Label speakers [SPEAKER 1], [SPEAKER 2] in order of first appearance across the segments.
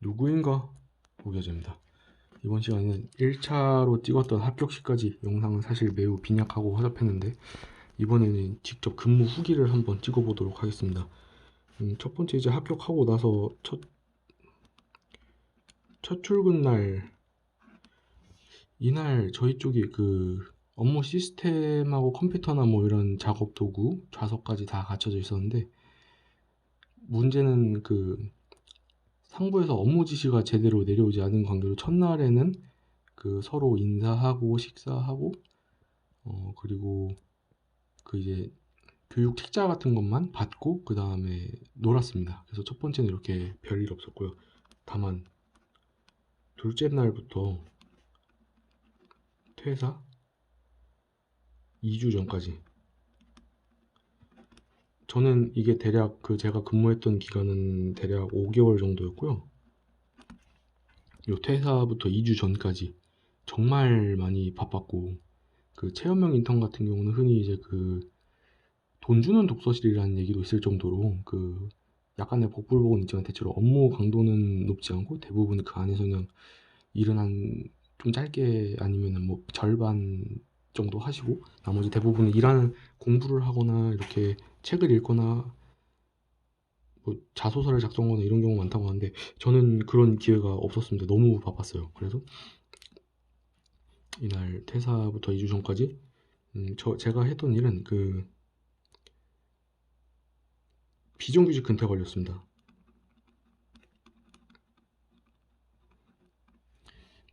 [SPEAKER 1] 누구인가 오겨집니다. 이번 시간에는 1차로 찍었던 합격시까지 영상은 사실 매우 빈약하고 허접했는데 이번에는 직접 근무 후기를 한번 찍어보도록 하겠습니다. 첫 번째 이제 합격하고 나서 첫 출근 날 이날 저희 쪽이 그 업무 시스템하고 컴퓨터나 뭐 이런 작업 도구, 좌석까지 다 갖춰져 있었는데 문제는 그 상부에서 업무 지시가 제대로 내려오지 않은 관계로 첫날에는 그 서로 인사하고 식사하고 그리고 그 이제 교육 책자 같은 것만 받고 그 다음에 놀았습니다. 그래서 첫 번째는 이렇게 별일 없었고요. 다만 둘째 날부터 퇴사 2주 전까지 저는 이게 대략 그 제가 근무했던 기간은 대략 5개월 정도였고요. 요 퇴사부터 2주 전까지 정말 많이 바빴고 그 체험형 인턴 같은 경우는 흔히 이제 그 돈 주는 독서실이라는 얘기도 있을 정도로 그 약간의 복불복은 있지만 대체로 업무 강도는 높지 않고 대부분 그 안에서 그냥 일은 한 좀 짧게 아니면은 뭐 절반 정도 하시고 나머지 대부분 일하는 공부를 하거나 이렇게 책을 읽거나 뭐 자소서를 작성하거나 이런 경우 많다고 하는데 저는 그런 기회가 없었습니다. 너무 바빴어요. 그래서 이날 퇴사부터 2주 전까지 제가 했던 일은 그 비정규직 근태 걸렸습니다.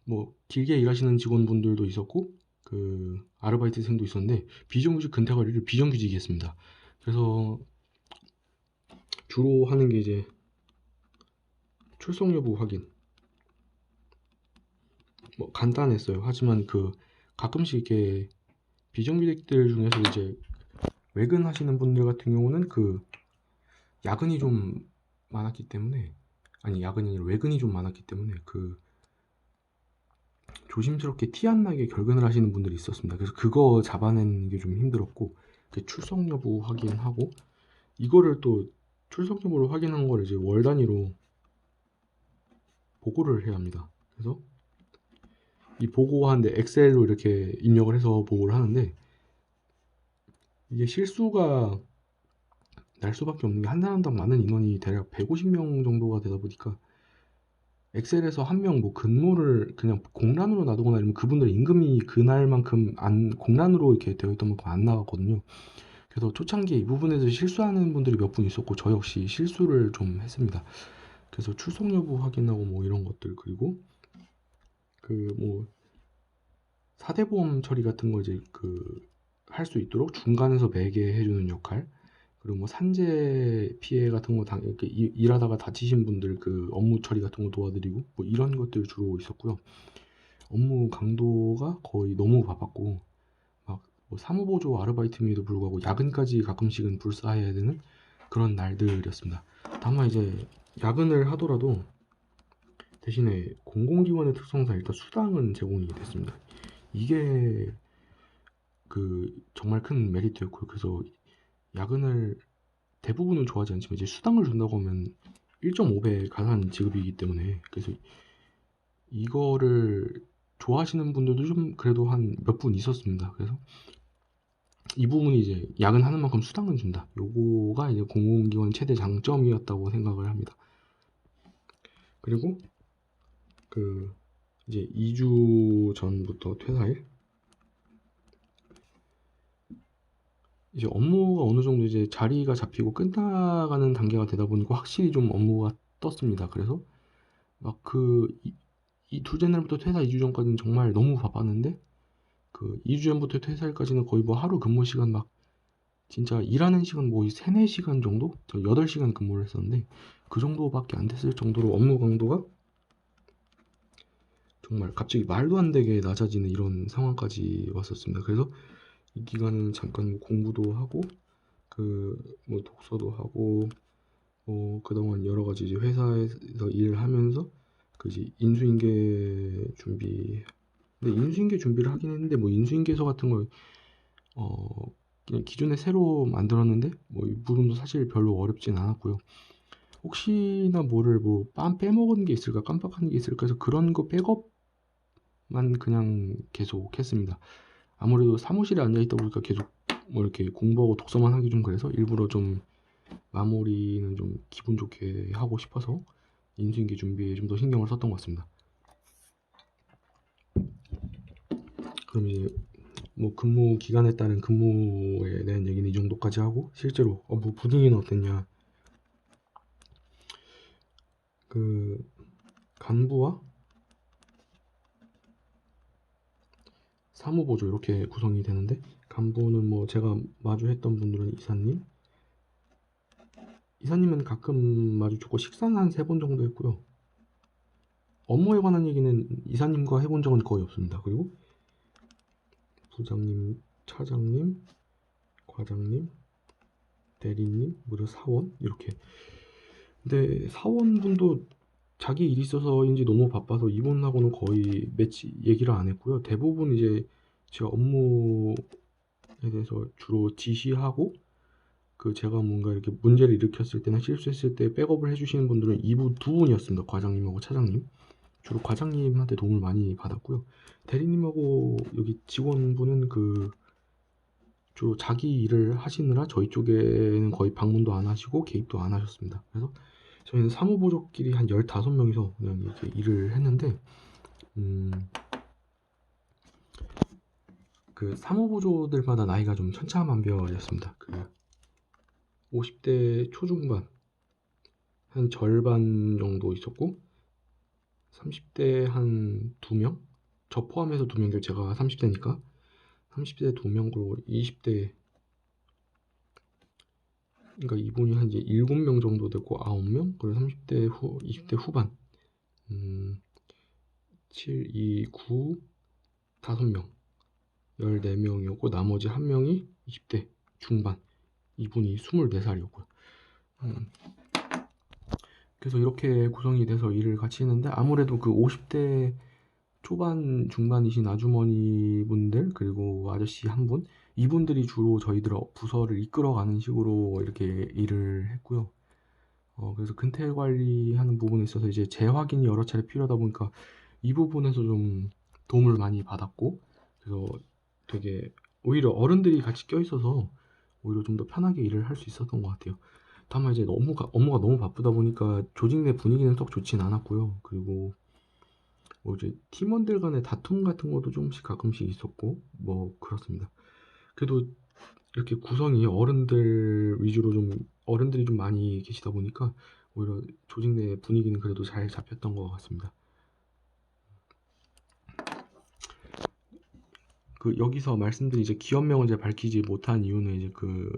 [SPEAKER 1] 뭐 길게 일하시는 직원분들도 있었고 그 아르바이트생도 있었는데 비정규직 근태 관리를 비정규직이 했습니다. 그래서 주로 하는 게 이제 출석 여부 확인. 뭐 간단했어요. 하지만 그 가끔씩 이렇게 비정규직들 중에서 이제 외근하시는 분들 같은 경우는 그 야근이 좀 많았기 때문에 아니 야근이 아니라 외근이 좀 많았기 때문에 그 조심스럽게 티 안 나게 결근을 하시는 분들이 있었습니다. 그래서 그거 잡아내는 게 좀 힘들었고 출석 여부 확인하고 이거를 또 출석 여부를 확인한 걸 이제 월 단위로 보고를 해야 합니다. 그래서 이 보고하는데 엑셀로 이렇게 입력을 해서 보고를 하는데 이게 실수가 날 수밖에 없는 게 한 사람당 많은 인원이 대략 150명 정도가 되다 보니까 엑셀에서 한 명 뭐 근무를 그냥 공란으로 놔두거나 이러면 그분들 임금이 그날만큼 안 공란으로 이렇게 되어 있던 만큼 안 나갔거든요. 그래서 초창기에 이 부분에서 실수하는 분들이 몇 분 있었고 저 역시 실수를 좀 했습니다. 그래서 출석 여부 확인하고 뭐 이런 것들 그리고 그 뭐 사대보험 처리 같은 거 이제 그 할 수 있도록 중간에서 매개해 주는 역할 그리고 뭐 산재 피해 같은 거 이렇게 일하다가 다치신 분들 그 업무 처리 같은 거 도와드리고 뭐 이런 것들 주로 있었고요. 업무 강도가 거의 너무 바빴고 막뭐 사무보조 아르바이트임에도 불구하고 야근까지 가끔씩은 불사해야 되는 그런 날들이었습니다. 다만 이제 야근을 하더라도 대신에 공공기관의 특성상 일단 수당은 제공이 됐습니다. 이게 그 정말 큰 메리트였고요. 그래서 야근을 대부분은 좋아하지 않지만 이제 수당을 준다고 하면 1.5배 가산 지급이기 때문에 그래서 이거를 좋아하시는 분들도 좀 그래도 한 몇 분 있었습니다. 그래서 이 부분이 이제 야근하는 만큼 수당은 준다. 요거가 이제 공공기관 최대 장점이었다고 생각을 합니다. 그리고 그 이제 2주 전부터 퇴사일 이제 업무가 어느 정도 이제 자리가 잡히고 끝나가는 단계가 되다 보니까 확실히 좀 업무가 떴습니다. 그래서 막 이 둘째 날부터 퇴사 2주 전까지는 정말 너무 바빴는데 그 2주 전부터 퇴사일까지는 거의 뭐 하루 근무 시간 막 진짜 일하는 시간 뭐 3, 4시간 정도? 저 8시간 근무를 했었는데 그 정도밖에 안 됐을 정도로 업무 강도가 정말 갑자기 말도 안 되게 낮아지는 이런 상황까지 왔었습니다. 그래서 이 기간은 잠깐 뭐 공부도 하고 그 뭐 독서도 하고 그동안 여러 가지 이제 회사에서 일을 하면서 그 이제 인수인계 준비 근데 인수인계 준비를 하긴 했는데 뭐 인수인계서 같은 걸 그냥 기존에 새로 만들었는데 뭐 이 부분도 사실 별로 어렵진 않았고요. 혹시나 뭐를 뭐 빼먹은 게 있을까 깜빡한 게 있을까 해서 그런 거 백업만 그냥 계속 했습니다. 아무래도 사무실에 앉아있다 보니까 계속 뭐 이렇게 공부하고 독서만 하기 좀 그래서 일부러 좀 마무리는 좀 기분 좋게 하고 싶어서 인수인계 준비에 좀 더 신경을 썼던 것 같습니다. 그럼 이제 뭐 근무 기간에 따른 근무에 대한 얘기는 이 정도까지 하고 실제로 뭐 분위기는 어땠냐. 그 간부와 사무보조 이렇게 구성이 되는데 간부는 뭐 제가 마주했던 분들은 이사님은 가끔 마주쳤고 식사는 한 3번 정도 했고요. 업무에 관한 얘기는 이사님과 해본 적은 거의 없습니다. 그리고 부장님, 차장님, 과장님, 대리님, 무려 사원 이렇게. 근데 사원분도 자기 일이 있어서인지 너무 바빠서 이분하고는 거의 매치 얘기를 안 했고요. 대부분 이제 제가 업무에 대해서 주로 지시하고 제가 뭔가 이렇게 문제를 일으켰을 때나 실수했을 때 백업을 해주시는 분들은 두 분이었습니다. 과장님하고 차장님. 주로 과장님한테 도움을 많이 받았고요. 대리님하고 여기 직원분은 주로 자기 일을 하시느라 저희 쪽에는 거의 방문도 안 하시고 개입도 안 하셨습니다. 그래서 저희는 사무보조끼리 한 15명이서 그냥 이렇게 일을 했는데, 그 사무보조들마다 나이가 좀 천차만별이었습니다. 50대 초중반, 한 절반 정도 있었고, 30대 한 2명? 저 포함해서 2명, 제가 30대니까. 30대 2명으로 20대, 그러니까 이분이 한 이제 7명 정도 됐고 9명? 그리고 20대 후반. 7, 2, 9, 5명. 14명이었고 나머지 1명이 20대 중반. 이분이 24살이었고요. 그래서 이렇게 구성이 돼서 일을 같이 했는데 아무래도 50대 초반 중반이신 아주머니 분들 그리고 아저씨 한 분, 이분들이 주로 저희들 부서를 이끌어가는 식으로 이렇게 일을 했고요. 그래서 근태 관리하는 부분에 있어서 이제 재확인이 여러 차례 필요하다 보니까 이 부분에서 좀 도움을 많이 받았고, 그래서 되게 오히려 어른들이 같이 껴있어서 오히려 좀 더 편하게 일을 할 수 있었던 것 같아요. 다만 이제 업무가 너무 바쁘다 보니까 조직 내 분위기는 썩 좋진 않았고요. 그리고 뭐 이제 팀원들 간의 다툼 같은 것도 조금씩 가끔씩 있었고 뭐 그렇습니다. 그래도 이렇게 구성이 어른들이 좀 많이 계시다 보니까 오히려 조직 내 분위기는 그래도 잘 잡혔던 것 같습니다. 여기서 말씀드린 이제 기업명은 제가 밝히지 못한 이유는 이제 그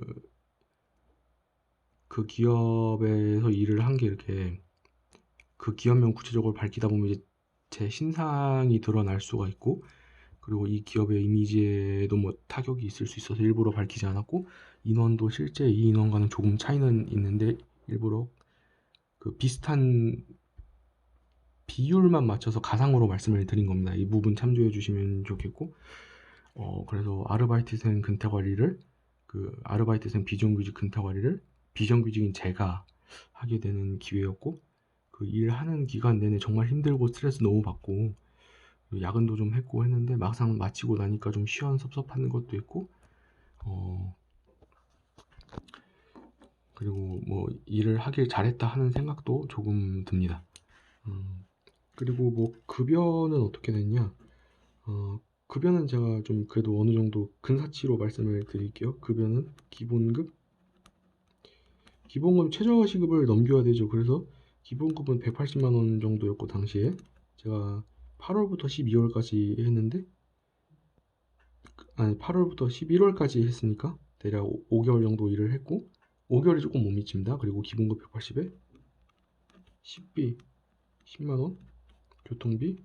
[SPEAKER 1] 기업에서 일을 한 게 이렇게 그 기업명 구체적으로 밝히다 보면 이제 제 신상이 드러날 수가 있고, 그리고 이 기업의 이미지에도 뭐 타격이 있을 수 있어서 일부러 밝히지 않았고, 인원도 실제 이 인원과는 조금 차이는 있는데 일부러 비슷한 비율만 맞춰서 가상으로 말씀을 드린 겁니다. 이 부분 참조해 주시면 좋겠고, 그래서 아르바이트생 근태 관리를 아르바이트생 비정규직 근태 관리를 비정규직인 제가 하게 되는 기회였고, 일하는 기간 내내 정말 힘들고 스트레스 너무 받고 야근도 좀 했고 했는데 막상 마치고 나니까 좀 시원섭섭한 것도 있고, 그리고 뭐 일을 하길 잘했다 하는 생각도 조금 듭니다. 그리고 뭐 급여는 어떻게 됐냐? 급여는 제가 좀 그래도 어느 정도 근사치로 말씀을 드릴게요. 급여는 기본급 최저시급을 넘겨야 되죠. 그래서 기본급은 180만 원 정도였고 당시에 제가 8월부터 12월까지 했는데, 아니 8월부터 11월까지 했으니까 대략 5개월 정도 일을 했고, 5개월이 조금 못 미칩니다. 그리고 기본급 180에 식비 10만 원, 교통비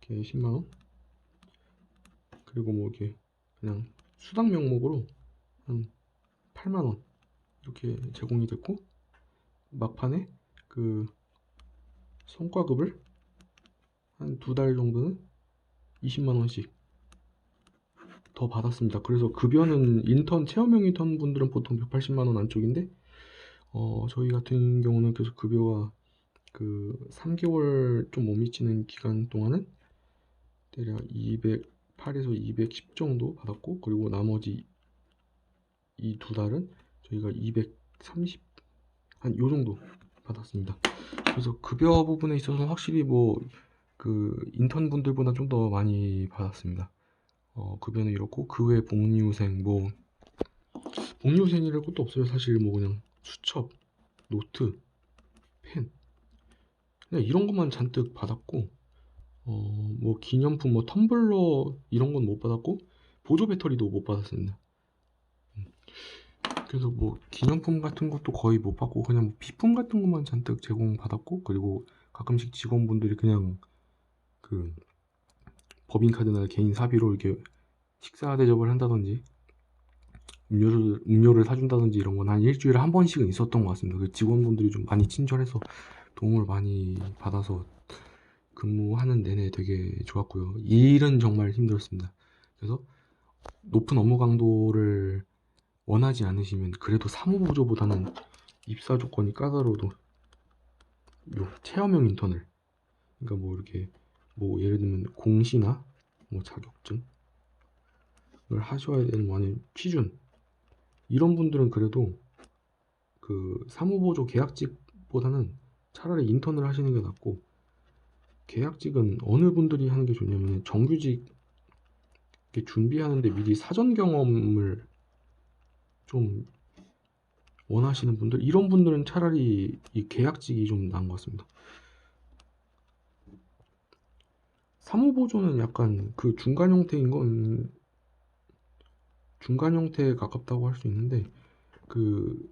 [SPEAKER 1] 이렇게 10만 원, 그리고 뭐 이렇게 그냥 수당 명목으로 한 8만 원 이렇게 제공이 됐고, 막판에 성과급을 한 2달 정도는 20만 원씩 더 받았습니다. 그래서 급여는 체험형 인턴 분들은 보통 180만 원 안쪽인데 저희 같은 경우는 계속 급여가 그 3개월 좀 못 미치는 기간 동안은 대략 208에서 210 정도 받았고, 그리고 나머지 이 2달은 저희가 230 한 요 정도 받았습니다. 그래서 급여 부분에 있어서는 확실히 뭐 그 인턴 분들보다 좀 더 많이 받았습니다. 급여는 이렇고, 그 외 복리후생, 뭐 복리후생이랄 것도 없어요. 사실 뭐 그냥 수첩, 노트, 펜, 그냥 이런 것만 잔뜩 받았고, 뭐 기념품, 뭐 텀블러 이런 건 못 받았고, 보조 배터리도 못 받았습니다. 그래서 뭐 기념품 같은 것도 거의 못 받고, 그냥 뭐 비품 같은 것만 잔뜩 제공받았고, 그리고 가끔씩 직원분들이 그냥 그 법인카드나 개인 사비로 이렇게 식사 대접을 한다든지 음료를 사준다든지 이런 건 한 일주일에 한 번씩은 있었던 것 같습니다. 그 직원분들이 좀 많이 친절해서 도움을 많이 받아서 근무하는 내내 되게 좋았고요. 일은 정말 힘들었습니다. 그래서 높은 업무 강도를 원하지 않으시면 그래도 사무보조보다는 입사 조건이 까다로워도 요 체험형 인턴을, 그러니까 뭐 이렇게 뭐 예를 들면 공시나 뭐 자격증을 하셔야 되는 뭐 아니면 취준, 이런 분들은 그래도 그 사무보조 계약직보다는 차라리 인턴을 하시는 게 낫고, 계약직은 어느 분들이 하는 게 좋냐면 정규직 이렇게 준비하는데 미리 사전 경험을 좀 원하시는 분들, 이런 분들은 차라리 이 계약직이 좀 나은 것 같습니다. 사무보조는 약간 그 중간 형태인 건 중간 형태에 가깝다고 할 수 있는데, 그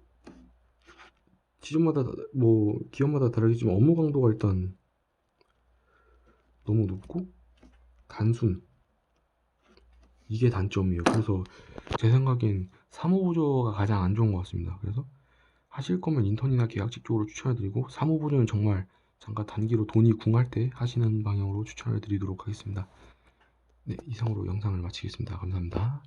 [SPEAKER 1] 지점마다 뭐 기업마다 다르겠지만 업무 강도가 일단 너무 높고 단순, 이게 단점이에요. 그래서 제 생각엔 사무보조가 가장 안 좋은 것 같습니다. 그래서 하실 거면 인턴이나 계약직 쪽으로 추천해드리고, 사무보조는 정말 잠깐 단기로 돈이 궁할 때 하시는 방향으로 추천해드리도록 하겠습니다. 네, 이상으로 영상을 마치겠습니다. 감사합니다.